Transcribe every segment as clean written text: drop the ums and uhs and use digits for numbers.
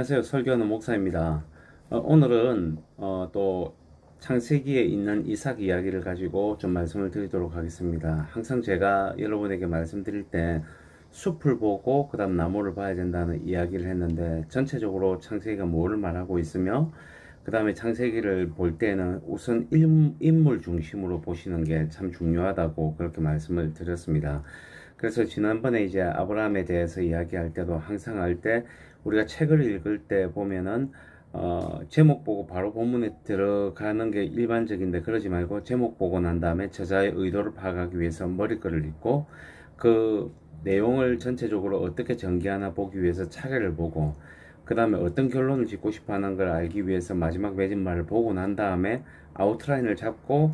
안녕하세요. 설교하는 목사입니다. 오늘은 또 창세기에 있는 이삭 이야기를 가지고 좀 말씀을 드리도록 하겠습니다. 항상 제가 여러분에게 말씀드릴 때 숲을 보고 그 다음 나무를 봐야 된다는 이야기를 했는데, 전체적으로 창세기가 뭐를 말하고 있으며 그 다음에 창세기를 볼 때는 우선 인물 중심으로 보시는 게 참 중요하다고 그렇게 말씀을 드렸습니다. 그래서 지난번에 이제 아브라함에 대해서 이야기할 때도 항상 할 때 우리가 책을 읽을 때 보면은 제목 보고 바로 본문에 들어가는 게 일반적인데, 그러지 말고 제목 보고 난 다음에 저자의 의도를 파악하기 위해서 머리글을 읽고 그 내용을 전체적으로 어떻게 전개하나 보기 위해서 차례를 보고, 그 다음에 어떤 결론을 짓고 싶어 하는 걸 알기 위해서 마지막 맺은말을 보고 난 다음에 아웃라인을 잡고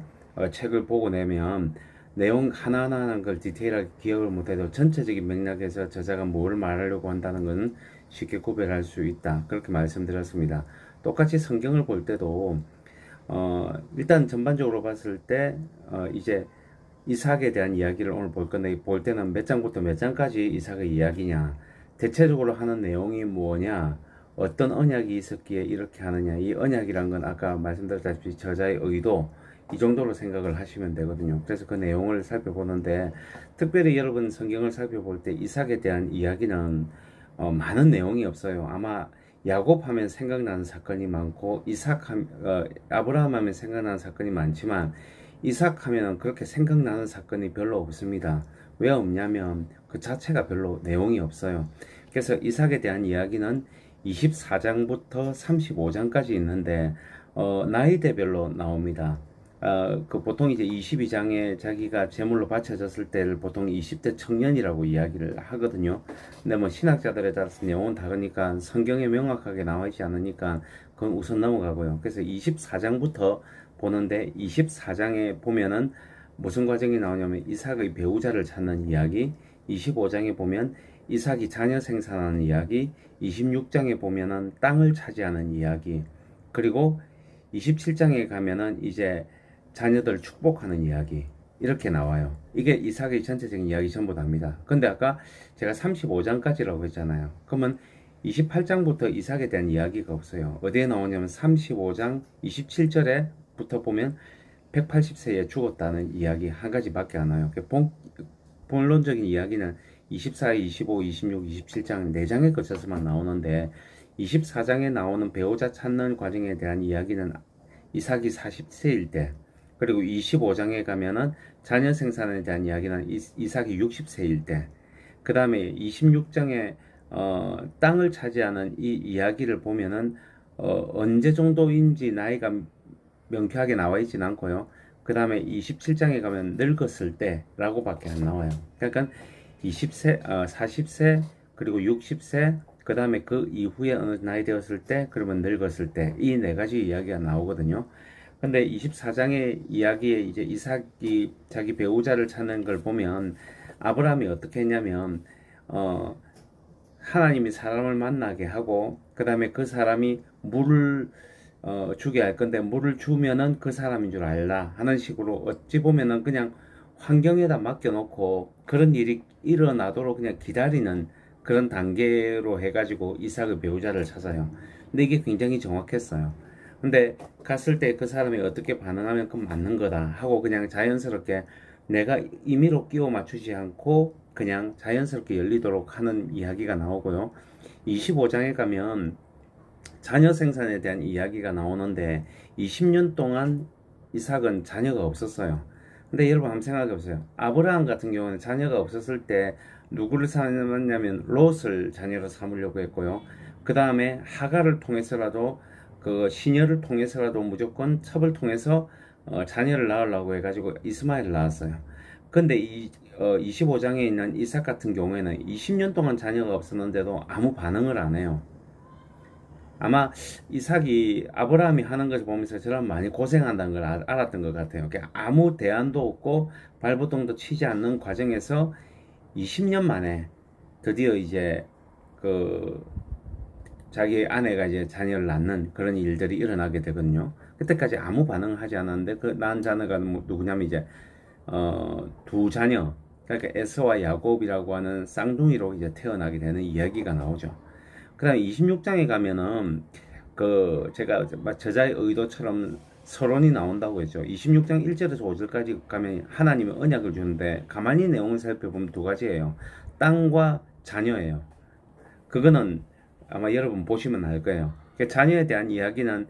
책을 보고 내면 내용 하나하나 하는 걸 디테일하게 기억을 못해도 전체적인 맥락에서 저자가 뭘 말하려고 한다는 것은 쉽게 구별할 수 있다. 그렇게 말씀드렸습니다. 똑같이 성경을 볼 때도 일단 전반적으로 봤을 때 이제 이삭에 대한 이야기를 오늘 볼 건데, 볼 때는 몇 장부터 몇 장까지 이삭의 이야기냐, 대체적으로 하는 내용이 뭐냐, 어떤 언약이 있었기에 이렇게 하느냐. 이 언약이란 건 아까 말씀드렸다시피 저자의 의도, 이 정도로 생각을 하시면 되거든요. 그래서 그 내용을 살펴보는데, 특별히 여러분 성경을 살펴볼 때 이삭에 대한 이야기는 많은 내용이 없어요. 아마 야곱 하면 생각나는 사건이 많고 아브라함 하면 생각나는 사건이 많지만 이삭 하면 그렇게 생각나는 사건이 별로 없습니다. 왜 없냐면 그 자체가 별로 내용이 없어요. 그래서 이삭에 대한 이야기는 24장부터 35장까지 있는데 나이대별로 나옵니다. 그 보통 이제 22장에 자기가 제물로 바쳐졌을 때를 보통 20대 청년이라고 이야기를 하거든요. 근데 뭐 신학자들에 따라서 내용은 다르니까 성경에 명확하게 나와 있지 않으니까 그건 우선 넘어가고요. 그래서 24장부터 보는데, 24장에 보면은 무슨 과정이 나오냐면 이삭의 배우자를 찾는 이야기, 25장에 보면 이삭이 자녀 생산하는 이야기, 26장에 보면은 땅을 차지하는 이야기, 그리고 27장에 가면은 이제 자녀들 축복하는 이야기, 이렇게 나와요. 이게 이삭의 전체적인 이야기 전부 다입니다. 근데 아까 제가 35장까지라고 했잖아요. 그러면 28장부터 이삭에 대한 이야기가 없어요. 어디에 나오냐면 35장 27절에부터 보면 180세에 죽었다는 이야기 한 가지밖에 안 와요. 본론적인 이야기는 24, 25, 26, 27장 4장에 걸쳐서만 나오는데, 24장에 나오는 배우자 찾는 과정에 대한 이야기는 이삭이 40세일 때, 그리고 25장에 가면은 자녀 생산에 대한 이야기는 이삭이 60세일 때, 그 다음에 26장에 땅을 차지하는 이 이야기를 보면은 언제 정도인지 나이가 명쾌하게 나와 있진 않고요. 그 다음에 27장에 가면 늙었을 때라고 밖에 안 나와요. 그러니까 20세, 40세, 그리고 60세, 그 다음에 그 이후에 어느 나이 되었을 때, 그러면 늙었을 때, 이 네 가지 이야기가 나오거든요. 근데 24장의 이야기에 이제 이삭이 자기 배우자를 찾는 걸 보면 아브라함이 어떻게 했냐면, 하나님이 사람을 만나게 하고, 그 다음에 그 사람이 물을 주게 할 건데, 물을 주면은 그 사람인 줄 알라 하는 식으로, 어찌 보면은 그냥 환경에다 맡겨놓고 그런 일이 일어나도록 그냥 기다리는 그런 단계로 해가지고 이삭의 배우자를 찾아요. 근데 이게 굉장히 정확했어요. 근데 갔을 때 그 사람이 어떻게 반응하면 그건 맞는 거다 하고 그냥 자연스럽게, 내가 임의로 끼워 맞추지 않고 그냥 자연스럽게 열리도록 하는 이야기가 나오고요. 25장에 가면 자녀 생산에 대한 이야기가 나오는데, 20년 동안 이삭은 자녀가 없었어요. 근데 여러분 한번 생각해 보세요. 아브라함 같은 경우는 자녀가 없었을 때 누구를 삼았냐면 롯을 자녀로 삼으려고 했고요. 그 다음에 하가를 통해서라도, 그 시녀를 통해서라도 무조건 첩을 통해서 자녀를 낳으려고 해가지고 이스마엘을 낳았어요. 근데 25장에 있는 이삭 같은 경우에는 20년 동안 자녀가 없었는데도 아무 반응을 안 해요. 아마 이삭이 아브라함이 하는 것을 보면서 저런 많이 고생한다는 걸 알았던 것 같아요. 아무 대안도 없고 발버둥도 치지 않는 과정에서 20년 만에 드디어 이제 그 자기 아내가 이제 자녀를 낳는 그런 일들이 일어나게 되거든요. 그때까지 아무 반응을 하지 않았는데, 그 낳은 자녀가 누구냐면 이제 두 자녀, 그러니까 에서와 야곱이라고 하는 쌍둥이로 이제 태어나게 되는 이야기가 나오죠. 그다음에 26장에 가면은 그 제가 저자의 의도처럼 서론이 나온다고 했죠. 26장 1절에서 5절까지 가면 하나님이 언약을 주는데 가만히 내용을 살펴보면 두 가지예요. 땅과 자녀예요. 그거는 아마 여러분 보시면 알 거예요. 그 자녀에 대한 이야기는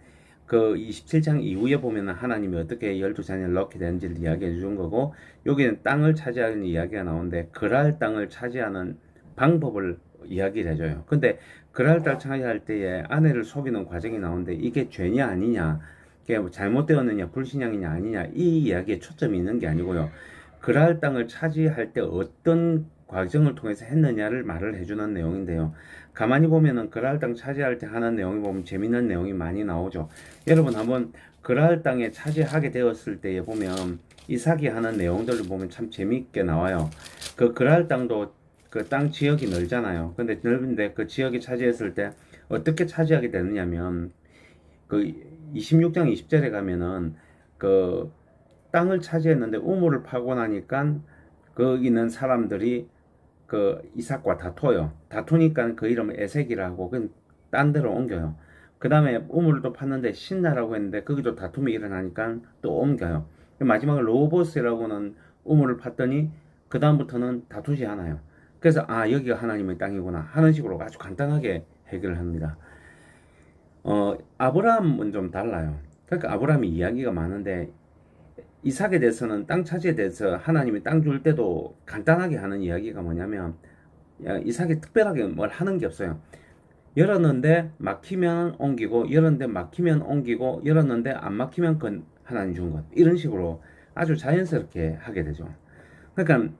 그 27장 이후에 보면 하나님이 어떻게 12자녀를 넣게 되는지를 이야기해 준 거고, 여기는 땅을 차지하는 이야기가 나오는데 그랄 땅을 차지하는 방법을 이야기를 해줘요. 근데 그랄 땅 차지할 때에 아내를 속이는 과정이 나오는데 이게 죄냐 아니냐, 이게 잘못되었느냐 불신앙이냐 아니냐, 이 이야기에 초점이 있는 게 아니고요. 그랄 땅을 차지할 때 어떤 과정을 통해서 했느냐를 말을 해주는 내용인데요. 가만히 보면은 그랄 땅 차지할 때 하는 내용이 보면 재밌는 내용이 많이 나오죠. 여러분 한번 그랄 땅에 차지하게 되었을 때에 보면 이삭이 하는 내용들을 보면 참 재밌게 나와요. 그 그랄 땅도 그 땅 지역이 넓잖아요. 근데 넓은데 그 지역이 차지했을 때 어떻게 차지하게 되느냐면 그 26장 20절에 가면은 그 땅을 차지했는데 우물을 파고 나니까 거기 있는 사람들이 그 이삭과 다퉈요. 다투니까 그 이름을 에색이라고 그 딴 데로 옮겨요. 그 다음에 우물을 또 팠는데 신나라고 했는데 거기도 다툼이 일어나니까 또 옮겨요. 마지막에 로보스라고는 우물을 팠더니 그 다음부터는 다투지 않아요. 그래서 아 여기가 하나님의 땅이구나 하는 식으로 아주 간단하게 해결을 합니다. 아브라함은 좀 달라요. 그러니까 아브라함이 이야기가 많은데 이삭에 대해서는 땅 차지에 대해서 하나님이 땅 줄 때도 간단하게 하는 이야기가 뭐냐면 이삭이 특별하게 뭘 하는 게 없어요. 열었는데 막히면 옮기고 열었는데 막히면 옮기고 열었는데 안 막히면 그건 하나님 준 것, 이런 식으로 아주 자연스럽게 하게 되죠. 그러니까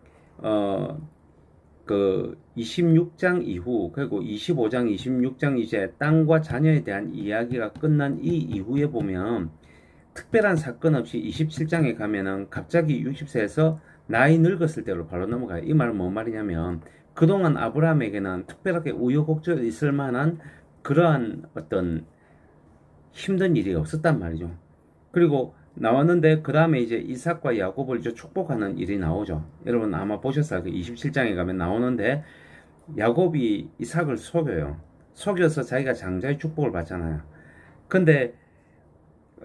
그 26장 이후 그리고 25장 26장 이제 땅과 자녀에 대한 이야기가 끝난 이 이후에 보면 특별한 사건 없이 27장에 가면은 갑자기 60세에서 나이 늙었을 때로 바로 넘어가요. 이 말은 뭔 말이냐면 그동안 아브라함에게는 특별하게 우여곡절이 있을 만한 그러한 어떤 힘든 일이 없었단 말이죠. 그리고 나왔는데 그 다음에 이제 이삭과 야곱을 이제 축복하는 일이 나오죠. 여러분 아마 보셨어요. 그 27장에 가면 나오는데 야곱이 이삭을 속여요. 속여서 자기가 장자의 축복을 받잖아요. 근데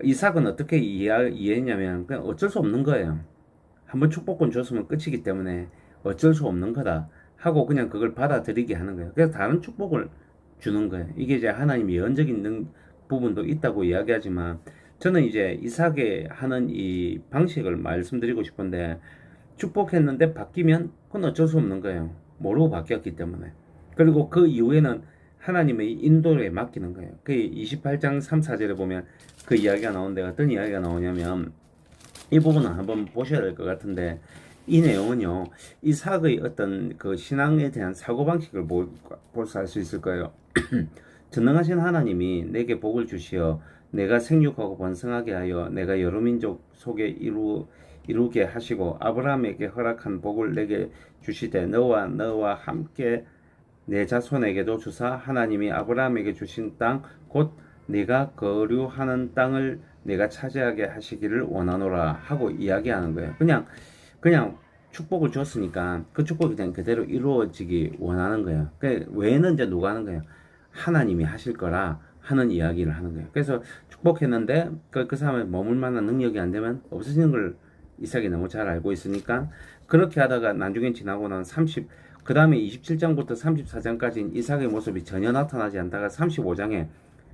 이삭은 어떻게 이해했냐면 그냥 어쩔 수 없는 거예요. 한번 축복권 줬으면 끝이기 때문에 어쩔 수 없는 거다 하고 그냥 그걸 받아들이게 하는 거예요. 그래서 다른 축복을 주는 거예요. 이게 이제 하나님이 예언적인 부분도 있다고 이야기하지만 저는 이제 이삭의 하는 이 방식을 말씀드리고 싶은데, 축복했는데 바뀌면 그건 어쩔 수 없는 거예요. 모르고 바뀌었기 때문에. 그리고 그 이후에는 하나님의 인도에 맡기는 거예요. 그 28장 3, 4절에 보면 그 이야기가 나오는데 어떤 이야기가 나오냐면 이 부분은 한번 보셔야 될 것 같은데, 이 내용은요 이삭의 어떤 그 신앙에 대한 사고방식을 볼수 알 수 있을 거예요. 전능하신 하나님이 내게 복을 주시어 내가 생육하고 번성하게 하여 내가 여러 민족 속에 이루게 하시고 아브라함에게 허락한 복을 내게 주시되 너와 함께 내 자손에게도 주사 하나님이 아브라함에게 주신 땅 곧 네가 거류하는 땅을 내가 차지하게 하시기를 원하노라 하고 이야기하는 거예요. 그냥 축복을 줬으니까 그 축복이 그냥 그대로 이루어지기 원하는 거예요. 그 외에는 이제 누가 하는 거예요? 하나님이 하실 거라 하는 이야기를 하는 거예요. 그래서 축복했는데 그 사람의 머물 만한 능력이 안 되면 없어지는 걸 이삭이 너무 잘 알고 있으니까 그렇게 하다가 나중에 지나고 난 그 다음에 27장부터 34장까지는 이삭의 모습이 전혀 나타나지 않다가 35장에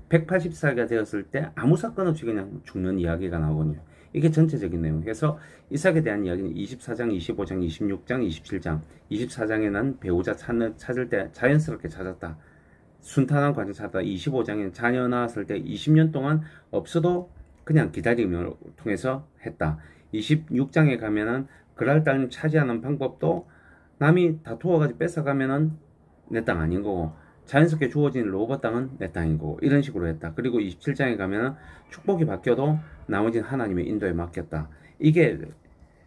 180살가 되었을 때 아무 사건 없이 그냥 죽는 이야기가 나오거든요. 이게 전체적인 내용. 그래서 이삭에 대한 이야기는 24장, 25장, 26장, 27장, 24장에는 배우자 찾을 때 자연스럽게 찾았다. 순탄한 과정 찾았다. 25장에는 자녀 낳았을 때 20년 동안 없어도 그냥 기다림을 통해서 했다. 26장에 가면은 그랄 땅을 차지하는 방법도 남이 다투어가지고 뺏어가면은 내 땅 아닌 거고 자연스럽게 주어진 로봇 땅은 내 땅인 거고 이런 식으로 했다. 그리고 27장에 가면은 축복이 바뀌어도 나머지는 하나님의 인도에 맡겼다. 이게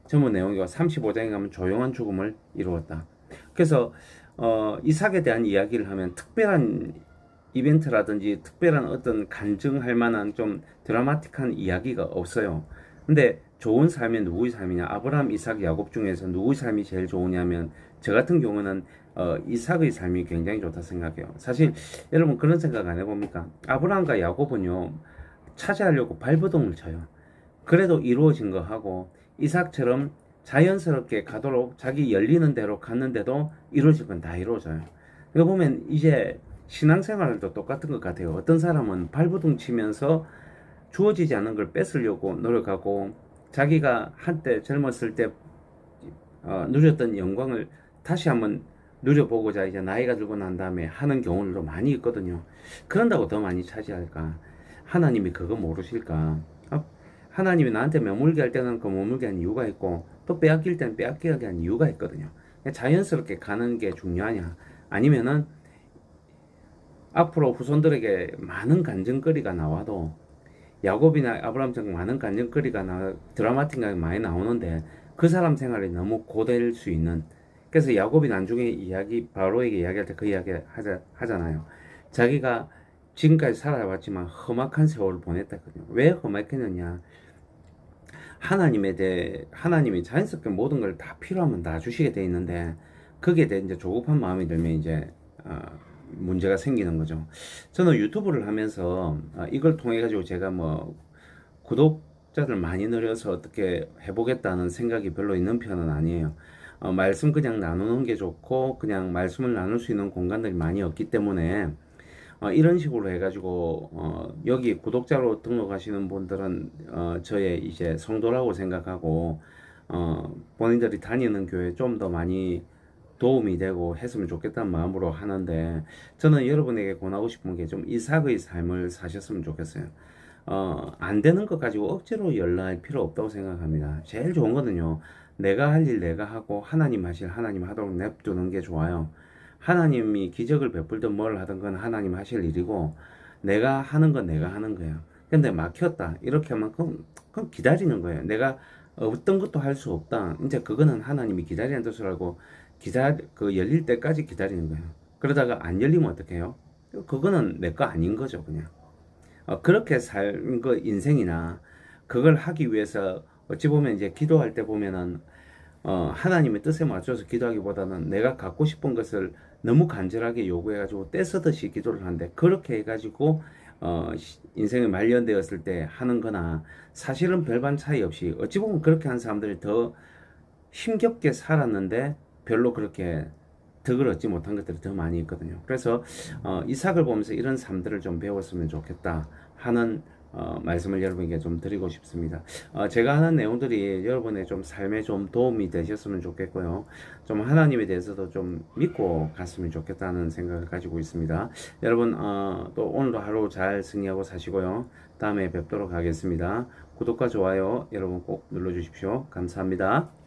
전부 내용이고 35장에 가면 조용한 죽음을 이루었다. 그래서 이삭에 대한 이야기를 하면 특별한 이벤트라든지 특별한 어떤 간증할 만한 좀 드라마틱한 이야기가 없어요. 근데 좋은 삶이 누구의 삶이냐? 아브라함, 이삭, 야곱 중에서 누구의 삶이 제일 좋으냐면 저 같은 경우는 이삭의 삶이 굉장히 좋다 생각해요. 사실 여러분 그런 생각 안 해봅니까? 아브라함과 야곱은요 차지하려고 발버둥을 쳐요. 그래도 이루어진 거 하고 이삭처럼 자연스럽게 가도록 자기 열리는 대로 갔는데도 이루어질 건 다 이루어져요. 이거 보면 이제 신앙생활도 똑같은 것 같아요. 어떤 사람은 발버둥 치면서 주어지지 않은 걸 뺏으려고 노력하고 자기가 한때 젊었을 때 누렸던 영광을 다시 한번 누려보고자 이제 나이가 들고 난 다음에 하는 경우도 많이 있거든요. 그런다고 더 많이 차지할까? 하나님이 그거 모르실까? 하나님이 나한테 머물게 할 때는 그 머물게 하는 이유가 있고 또 빼앗길 때는 빼앗기게 하는 이유가 있거든요. 자연스럽게 가는 게 중요하냐? 아니면은 앞으로 후손들에게 많은 간증거리가 나와도 야곱이나 아브라함처럼 많은 간증거리가 드라마틱하게 많이 나오는데 그 사람 생활이 너무 고될 수 있는. 그래서 야곱이 나중에 이야기 바로에게 이야기할 때 그 이야기 하잖아요. 자기가 지금까지 살아왔지만 험악한 세월을 보냈다거든요. 왜 험악했느냐? 하나님이 자연스럽게 모든 걸 다 필요하면 다 주시게 돼 있는데 거기에 대해 이제 조급한 마음이 들면 이제 문제가 생기는 거죠. 저는 유튜브를 하면서 이걸 통해 가지고 제가 뭐 구독자들 많이 늘려서 어떻게 해보겠다는 생각이 별로 있는 편은 아니에요. 말씀 그냥 나누는 게 좋고 그냥 말씀을 나눌 수 있는 공간들이 많이 없기 때문에 이런 식으로 해가지고 여기 구독자로 등록하시는 분들은 저의 이제 성도라고 생각하고 본인들이 다니는 교회 좀 더 많이 도움이 되고 했으면 좋겠다는 마음으로 하는데 저는 여러분에게 권하고 싶은 게 좀 이삭의 삶을 사셨으면 좋겠어요. 안 되는 것 가지고 억지로 연락할 필요 없다고 생각합니다. 제일 좋은 거는요. 내가 할 일 내가 하고 하나님 하실 하나님 하도록 냅두는 게 좋아요. 하나님이 기적을 베풀든 뭘 하든 건 하나님 하실 일이고 내가 하는 건 내가 하는 거예요. 근데 막혔다. 이렇게 하면 그럼 기다리는 거예요. 내가 어떤 것도 할 수 없다. 이제 그거는 하나님이 기다리는 뜻을 알고 그 열릴 때까지 기다리는 거예요. 그러다가 안 열리면 어떡해요? 그거는 내 거 아닌 거죠, 그냥. 그렇게 살 거 인생이나 그걸 하기 위해서 어찌 보면 이제 기도할 때 보면은 하나님의 뜻에 맞춰서 기도하기보다는 내가 갖고 싶은 것을 너무 간절하게 요구해가지고 떼쓰듯이 기도를 하는데 그렇게 해가지고 인생이 말년되었을 때 하는 거나 사실은 별반 차이 없이 어찌 보면 그렇게 한 사람들이 더 힘겹게 살았는데 별로 그렇게 덕을 얻지 못한 것들이 더 많이 있거든요. 그래서 이삭을 보면서 이런 삶들을 좀 배웠으면 좋겠다 하는 말씀을 여러분에게 좀 드리고 싶습니다. 제가 하는 내용들이 여러분의 좀 삶에 좀 도움이 되셨으면 좋겠고요. 좀 하나님에 대해서도 좀 믿고 갔으면 좋겠다는 생각을 가지고 있습니다. 여러분 또 오늘도 하루 잘 승리하고 사시고요. 다음에 뵙도록 하겠습니다. 구독과 좋아요 여러분 꼭 눌러주십시오. 감사합니다.